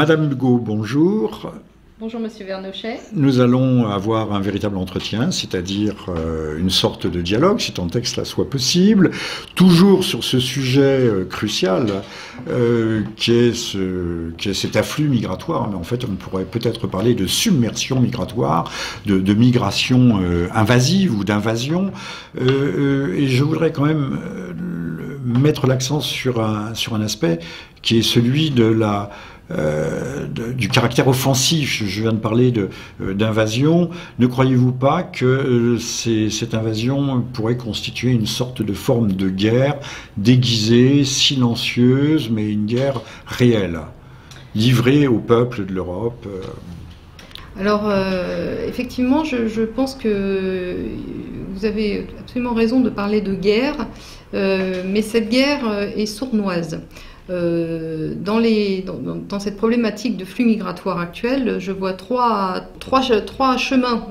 Madame Hugo, bonjour. Bonjour Monsieur Vernochet. Nous allons avoir un véritable entretien, c'est-à-dire une sorte de dialogue, si tant est que cela soit possible, toujours sur ce sujet crucial qui est cet afflux migratoire, mais en fait on pourrait peut-être parler de submersion migratoire, de migration invasive ou d'invasion, et je voudrais quand même mettre l'accent sur un aspect qui est celui du caractère offensif. Je viens de parler d'invasion. Ne croyez-vous pas que cette invasion pourrait constituer une sorte de forme de guerre déguisée, silencieuse, mais une guerre réelle, livrée au peuple de l'Europe? Alors, effectivement, je pense que vous avez absolument raison de parler de guerre, mais cette guerre est sournoise. Dans cette problématique de flux migratoire actuel, je vois trois chemins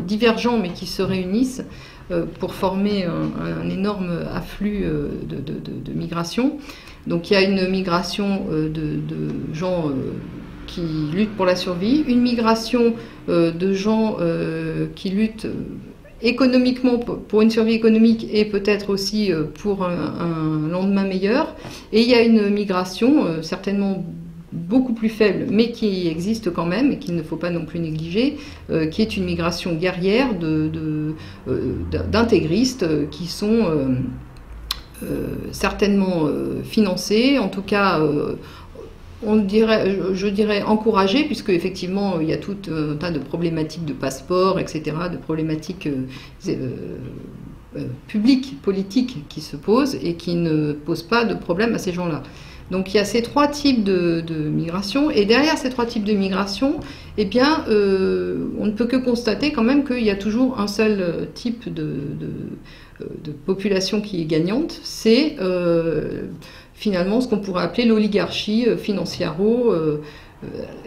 divergents mais qui se réunissent pour former un énorme afflux de migration. Donc il y a une migration de gens qui luttent pour la survie, une migration de gens qui luttent économiquement, pour une survie économique et peut-être aussi pour un lendemain meilleur. Et il y a une migration certainement beaucoup plus faible, mais qui existe quand même et qu'il ne faut pas non plus négliger, qui est une migration guerrière d'intégristes qui sont certainement financés, en tout cas je dirais encouragé, puisque effectivement il y a tout un tas de problématiques de passeport, etc., de problématiques publiques, politiques qui se posent et qui ne posent pas de problème à ces gens-là. Donc il y a ces trois types de migration, et derrière ces trois types de migration, eh bien, on ne peut que constater quand même qu'il y a toujours un seul type de population qui est gagnante, c'est finalement ce qu'on pourrait appeler l'oligarchie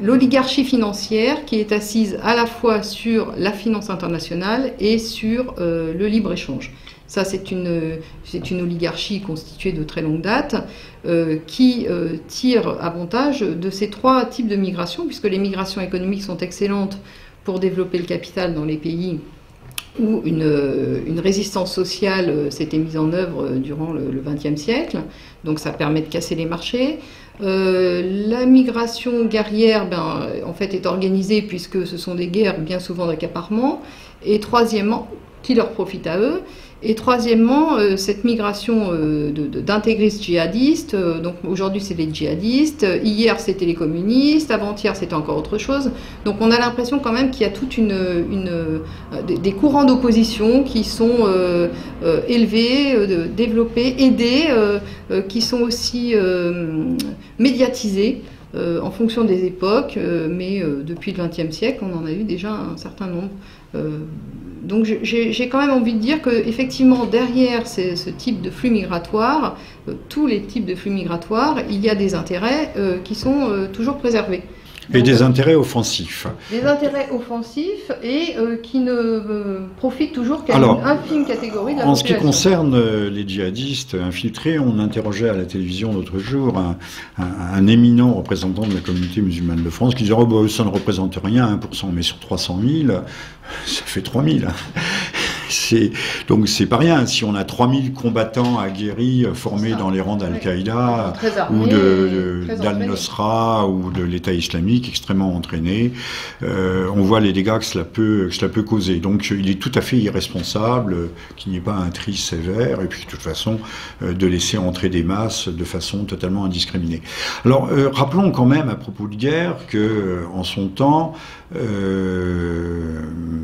l'oligarchie financière qui est assise à la fois sur la finance internationale et sur le libre-échange. Ça, c'est une oligarchie constituée de très longue date qui tire avantage de ces trois types de migration, puisque les migrations économiques sont excellentes pour développer le capital dans les pays où une résistance sociale s'était mise en œuvre durant le XXe siècle. Donc ça permet de casser les marchés. La migration guerrière, en fait, est organisée puisque ce sont des guerres bien souvent d'accaparement, et troisièmement, qui leur profitent à eux. Et troisièmement, cette migration d'intégristes djihadistes, donc aujourd'hui c'est les djihadistes, hier c'était les communistes, avant-hier c'était encore autre chose. Donc on a l'impression quand même qu'il y a toute des courants d'opposition qui sont élevés, développés, aidés, qui sont aussi médiatisés en fonction des époques, mais depuis le XXe siècle on en a eu déjà un certain nombre. Donc j'ai quand même envie de dire qu'effectivement, derrière ce type de flux migratoire, tous les types de flux migratoires, il y a des intérêts qui sont toujours préservés. Et des intérêts offensifs. Des intérêts offensifs et qui ne profitent toujours qu'à une infime catégorie de la population. En ce qui concerne les djihadistes infiltrés, on interrogeait à la télévision l'autre jour un éminent représentant de la communauté musulmane de France qui disait « Oh, bah, ça ne représente rien, 1%, mais sur 300 000, ça fait 3 000 ». Donc c'est pas rien. Si on a 3000 combattants aguerris formés dans les rangs d'Al-Qaïda ou d'Al-Nusra ou de l'État islamique extrêmement entraînés, on voit les dégâts que cela peut causer. Donc il est tout à fait irresponsable qu'il n'y ait pas un tri sévère et puis de toute façon de laisser entrer des masses de façon totalement indiscriminée. Alors rappelons quand même à propos de guerre que en son temps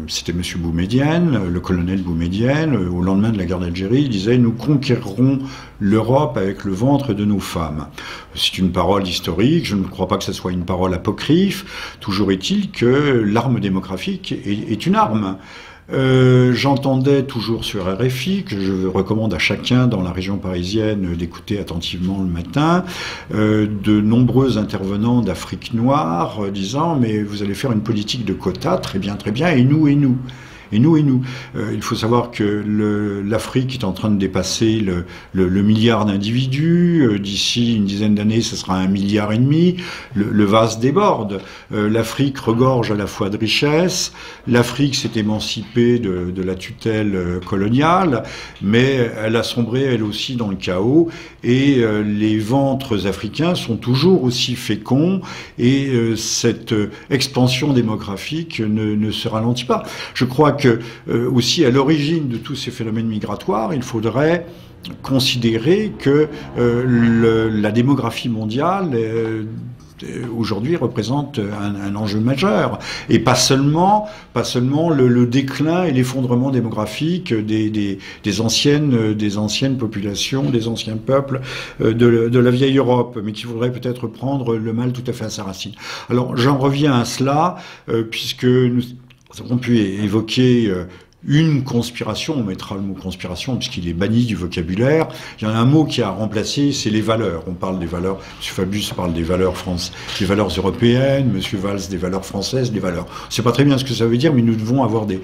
c'était M. Boumedienne, le colonel Boumedienne, au lendemain de la guerre d'Algérie, il disait « Nous conquérerons l'Europe avec le ventre de nos femmes ». C'est une parole historique, je ne crois pas que ce soit une parole apocryphe. Toujours est-il que l'arme démographique est une arme. J'entendais toujours sur RFI, que je recommande à chacun dans la région parisienne d'écouter attentivement le matin, de nombreux intervenants d'Afrique noire disant « Mais vous allez faire une politique de quotas, très bien, et nous ?» nous. Il faut savoir que l'Afrique est en train de dépasser le milliard d'individus. D'ici une dizaine d'années, ce sera 1,5 milliard. Le vase déborde. L'Afrique regorge à la fois de richesses. L'Afrique s'est émancipée de la tutelle coloniale, mais elle a sombré elle aussi dans le chaos. Et les ventres africains sont toujours aussi féconds, et cette expansion démographique ne se ralentit pas. Je crois que aussi à l'origine de tous ces phénomènes migratoires, il faudrait considérer que la démographie mondiale aujourd'hui représente un enjeu majeur, et pas seulement le déclin et l'effondrement démographique des anciennes populations, des anciens peuples de la vieille Europe, mais qu'il faudrait peut-être prendre le mal tout à fait à sa racine. Alors j'en reviens à cela, puisque nous avons pu évoquer une conspiration, on mettra le mot conspiration puisqu'il est banni du vocabulaire. Il y en a un mot qui a remplacé, c'est les valeurs. On parle des valeurs, M. Fabius parle des valeurs des valeurs européennes, M. Valls des valeurs françaises, des valeurs. On ne sait pas très bien ce que ça veut dire, mais nous devons avoir des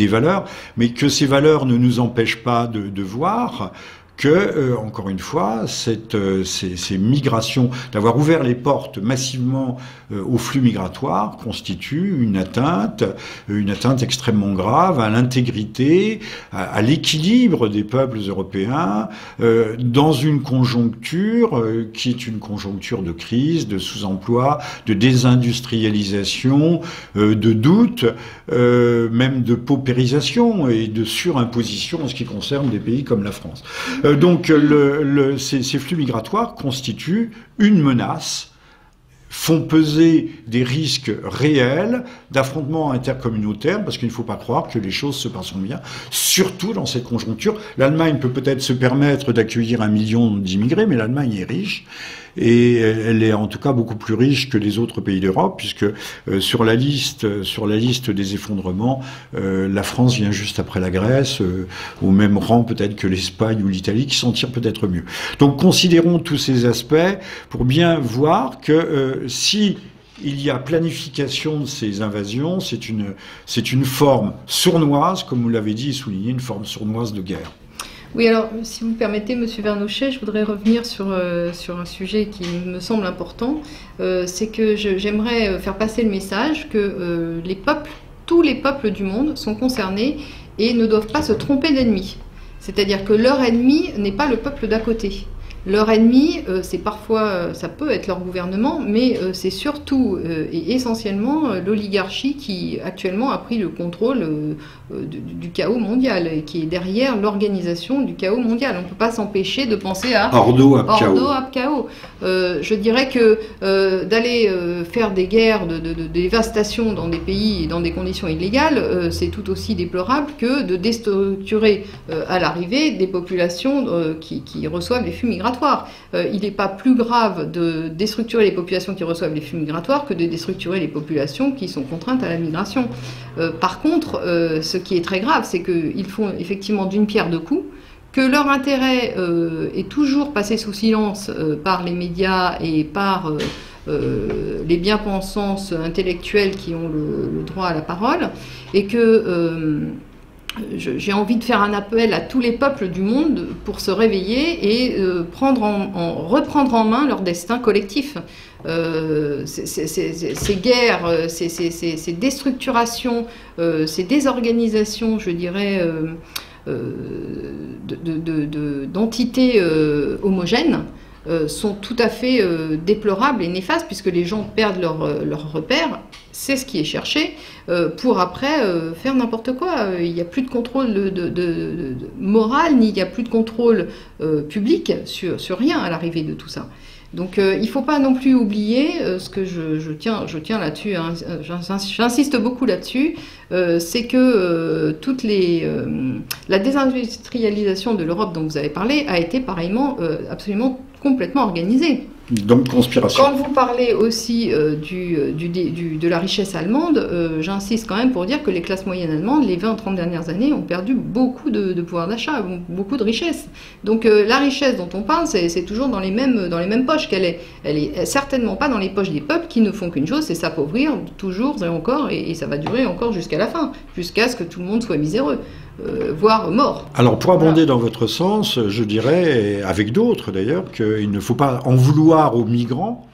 valeurs, mais que ces valeurs ne nous empêchent pas de voir que, encore une fois, ces migrations, d'avoir ouvert les portes massivement aux flux migratoires, constitue une atteinte extrêmement grave à l'intégrité, à l'équilibre des peuples européens, dans une conjoncture qui est une conjoncture de crise, de sous-emploi, de désindustrialisation, de doute, même de paupérisation et de surimposition en ce qui concerne des pays comme la France. Donc ces flux migratoires constituent une menace, font peser des risques réels d'affrontements intercommunautaires, parce qu'il ne faut pas croire que les choses se passeront bien, surtout dans cette conjoncture. L'Allemagne peut peut-être se permettre d'accueillir 1 million d'immigrés, mais l'Allemagne est riche, et elle est en tout cas beaucoup plus riche que les autres pays d'Europe, puisque sur la liste des effondrements, la France vient juste après la Grèce, au même rang peut-être que l'Espagne ou l'Italie, qui s'en tirent peut-être mieux. Donc considérons tous ces aspects pour bien voir que si il y a planification de ces invasions, c'est une forme sournoise, comme vous l'avez dit et souligné, une forme sournoise de guerre. Oui, alors, si vous me permettez, Monsieur Vernochet, je voudrais revenir sur un sujet qui me semble important. C'est que j'aimerais faire passer le message que tous les peuples du monde sont concernés et ne doivent pas se tromper d'ennemi. C'est-à-dire que leur ennemi n'est pas le peuple d'à côté. Leur ennemi, c'est parfois, ça peut être leur gouvernement, mais c'est surtout et essentiellement l'oligarchie qui actuellement a pris le contrôle du chaos mondial et qui est derrière l'organisation du chaos mondial. On ne peut pas s'empêcher de penser à Ordo ab chaos. Je dirais que d'aller faire des guerres de dévastation dans des pays et dans des conditions illégales, c'est tout aussi déplorable que de déstructurer à l'arrivée des populations qui reçoivent les flux migratoires. Il n'est pas plus grave de déstructurer les populations qui reçoivent les flux migratoires que de déstructurer les populations qui sont contraintes à la migration. Par contre, ce qui est très grave, c'est qu'ils font effectivement d'une pierre deux coups, que leur intérêt est toujours passé sous silence par les médias et par les bien-pensances intellectuels qui ont le droit à la parole, et que j'ai envie de faire un appel à tous les peuples du monde pour se réveiller et reprendre en main leur destin collectif. Ces guerres, ces déstructurations, ces désorganisations, je dirais, d'entités homogènes, sont tout à fait déplorables et néfastes, puisque les gens perdent leur repère. C'est ce qui est cherché, pour après faire n'importe quoi. Il n'y a plus de contrôle moral, ni il n'y a plus de contrôle public sur rien à l'arrivée de tout ça. Donc il ne faut pas non plus oublier, ce que je tiens là-dessus, hein, j'insiste beaucoup là-dessus, c'est que la désindustrialisation de l'Europe dont vous avez parlé a été pareillement absolument complètement organisée. Donc conspiration. Quand vous parlez aussi de la richesse allemande, j'insiste quand même pour dire que les classes moyennes allemandes, les 20-30 dernières années, ont perdu beaucoup de pouvoir d'achat, beaucoup de richesse. Donc la richesse dont on parle, c'est toujours dans les mêmes poches qu'elle est. Elle est certainement pas dans les poches des peuples qui ne font qu'une chose, c'est s'appauvrir toujours et encore, et ça va durer encore jusqu'à la fin, jusqu'à ce que tout le monde soit miséreux. Voire mort. Alors pour abonder dans votre sens, je dirais, avec d'autres d'ailleurs, qu'il ne faut pas en vouloir aux migrants.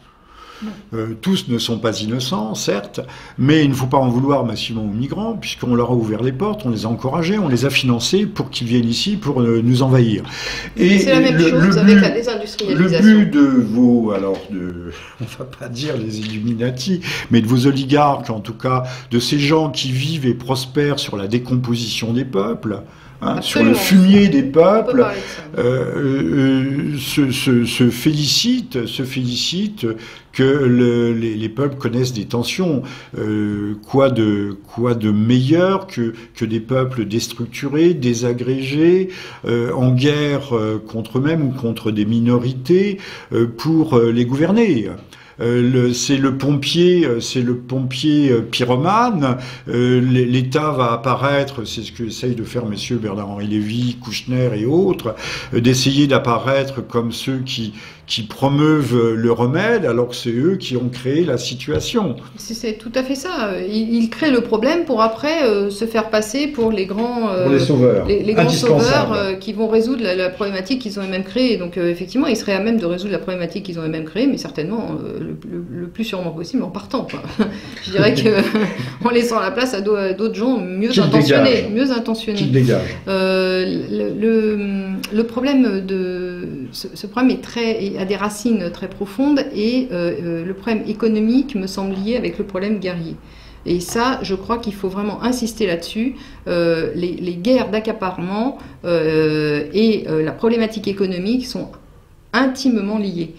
Tous ne sont pas innocents, certes, mais il ne faut pas en vouloir massivement aux migrants, puisqu'on leur a ouvert les portes, on les a encouragés, on les a financés pour qu'ils viennent ici pour nous envahir. Et c'est la même chose avec la désindustrialisation. Le but de vos, on va pas dire les Illuminati, mais de vos oligarques, en tout cas, de ces gens qui vivent et prospèrent sur la décomposition des peuples, sur le fumier des peuples, se félicite que les peuples connaissent des tensions. Quoi de meilleur que des peuples déstructurés, désagrégés, en guerre contre eux-mêmes ou contre des minorités pour les gouverner. C'est le pompier pyromane. L'État va apparaître, c'est ce que essayent de faire messieurs Bernard-Henri Lévy, Kouchner et autres, d'essayer d'apparaître comme ceux qui promeuvent le remède, alors que c'est eux qui ont créé la situation. C'est tout à fait ça. Ils créent le problème pour après se faire passer pour les grands sauveurs, les grands sauveurs qui vont résoudre la problématique qu'ils ont eux-mêmes créée. Donc effectivement, ils seraient à même de résoudre la problématique qu'ils ont eux-mêmes créée, mais certainement le plus sûrement possible en partant. Je dirais qu'en laissant la place à d'autres gens mieux intentionnés. Qui dégagent. Le problème ce problème a des racines très profondes et le problème économique me semble lié avec le problème guerrier. Et ça, je crois qu'il faut vraiment insister là-dessus. Les guerres d'accaparement et la problématique économique sont intimement liées.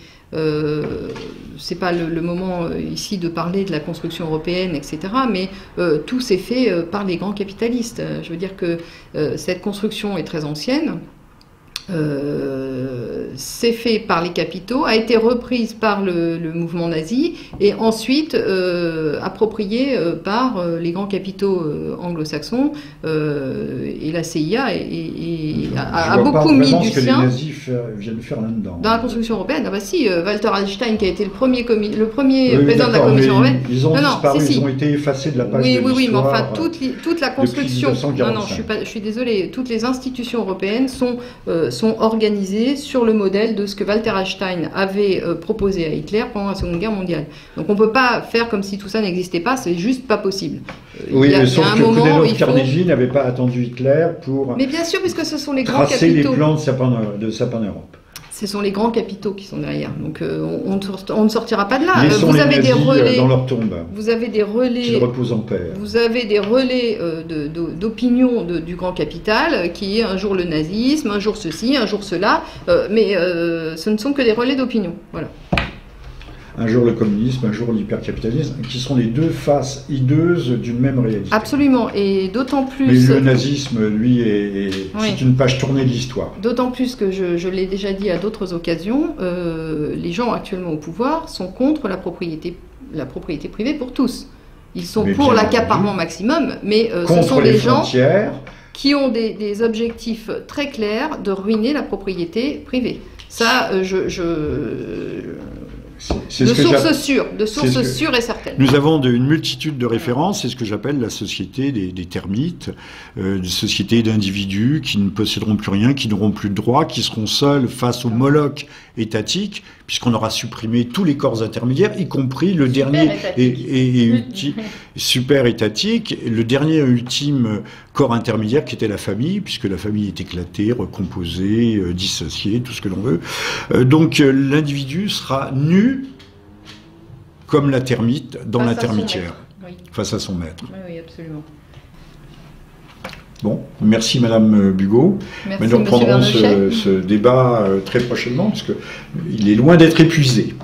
C'est pas le moment ici de parler de la construction européenne, etc. Mais tout s'est fait par les grands capitalistes. Je veux dire que cette construction est très ancienne. C'est fait par les capitaux, a été reprise par le mouvement nazi et ensuite appropriée par les grands capitaux anglo-saxons et la CIA a beaucoup mis du sien. Les nazis viennent faire là-dedans. Dans la construction européenne, ah bah si, Walter Einstein qui a été le premier président de la Commission européenne. Ils ont disparu, ils ont été effacés de la page de l'histoire. Oui, mais enfin toute la construction. Non, je suis désolée. Toutes les institutions européennes sont organisées sur le modèle de ce que Walter Einstein avait proposé à Hitler pendant la Seconde Guerre mondiale. Donc on ne peut pas faire comme si tout ça n'existait pas, c'est juste pas possible. Oui, mais sauf que Kuddelhoff Carnegie n'avait pas attendu Hitler pour mais bien sûr, puisque ce sont les grands tracer capitaux. Les plans de Sapin Europe. Ce sont les grands capitaux qui sont derrière. Donc on ne sortira pas de là. Vous avez des relais dans leur tombe. Vous avez des relais qui reposent en paix. Vous avez des relais d'opinion du grand capital qui est un jour le nazisme, un jour ceci, un jour cela, mais ce ne sont que des relais d'opinion. Voilà. Un jour le communisme, un jour l'hypercapitalisme, qui sont les deux faces hideuses d'une même réalité. Absolument, et d'autant plus... Mais le nazisme, lui, c'est une page tournée de l'histoire. D'autant plus que je l'ai déjà dit à d'autres occasions, les gens actuellement au pouvoir sont contre la propriété privée pour tous. Ils sont pour l'accaparement maximum, mais ce sont des gens qui ont des objectifs très clairs de ruiner la propriété privée. Ça, de sources sûres et certaines. Nous avons une multitude de références, c'est ce que j'appelle la société des termites, une société d'individus qui ne posséderont plus rien, qui n'auront plus de droits, qui seront seuls face au Moloch étatique, puisqu'on aura supprimé tous les corps intermédiaires, y compris le dernier super étatique, le dernier ultime corps intermédiaire qui était la famille, puisque la famille est éclatée, recomposée, dissociée, tout ce que l'on veut. Donc l'individu sera nu comme la termite dans la termitière, face à son maître. Oui, absolument. Bon, merci Madame Bugeaud. Merci, mais nous reprendrons ce débat très prochainement, parce qu'il est loin d'être épuisé.